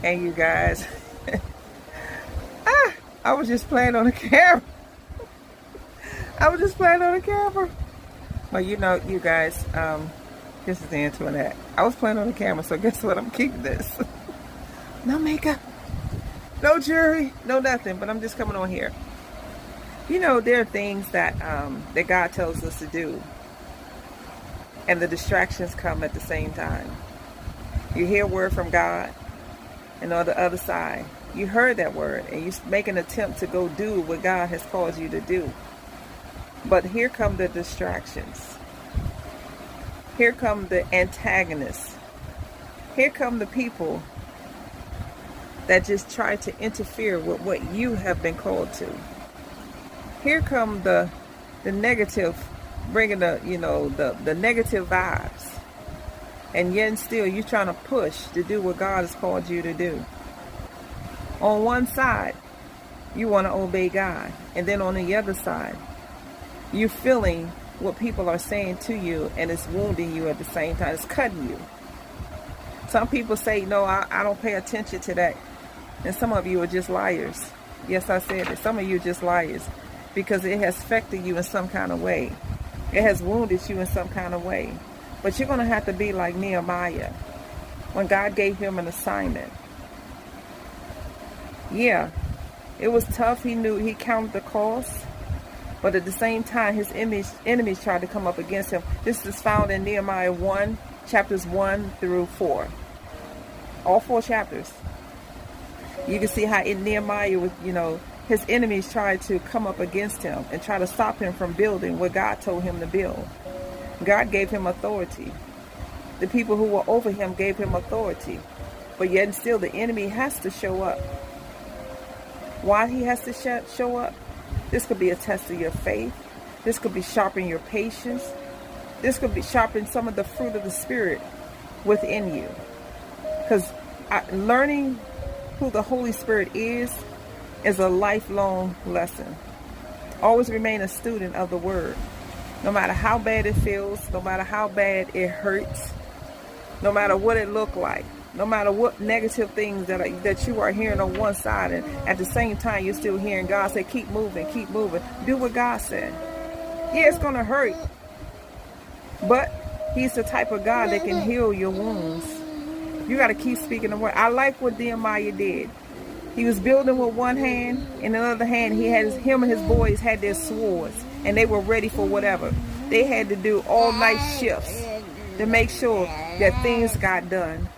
And you guys, I was just playing on the camera. I was just playing on the camera. Well, you know, you guys, this is the Antoinette. I was playing on the camera, so guess what? I'm keeping this. No makeup, no jewelry, no nothing, but I'm just coming on here. You know, there are things that that God tells us to do, and the distractions come at the same time. You hear a word from God, and on the other side, you heard that word, and you make an attempt to go do what God has called you to do. But here come the distractions. Here come the antagonists. Here come the people that just try to interfere with what you have been called to. Here come the negative, bringing the negative vibes. And yet still you're trying to push to do what God has called you to do. On one side, you want to obey God. And then on the other side, you're feeling what people are saying to you, and it's wounding you at the same time. It's cutting you. Some people say, no, I don't pay attention to that. And some of you are just liars. Yes, I said it. Some of you are just liars because it has affected you in some kind of way. It has wounded you in some kind of way. But you're going to have to be like Nehemiah when God gave him an assignment. Yeah, it was tough. He knew, he counted the cost. But at the same time, his enemies tried to come up against him. This is found in Nehemiah 1, chapters 1 through 4. All 4 chapters. You can see how in Nehemiah, his enemies tried to come up against him and try to stop him from building what God told him to build. God gave him authority. The people who were over him gave him authority. But yet and still, the enemy has to show up. Why he has to show up? This could be a test of your faith. This could be sharpening your patience. This could be sharpening some of the fruit of the Spirit within you. Because learning who the Holy Spirit is a lifelong lesson. Always remain a student of the Word. No matter how bad it feels, no matter how bad it hurts, no matter what it looked like, no matter what negative things that you are hearing on one side, and at the same time you're still hearing God say, keep moving, do what God said. Yeah, it's going to hurt, but he's the type of God that can heal your wounds. You got to keep speaking the word. I like what Nehemiah did. He was building with one hand, and the other hand him and his boys had their swords, and they were ready for whatever. They had to do all night shifts to make sure that things got done.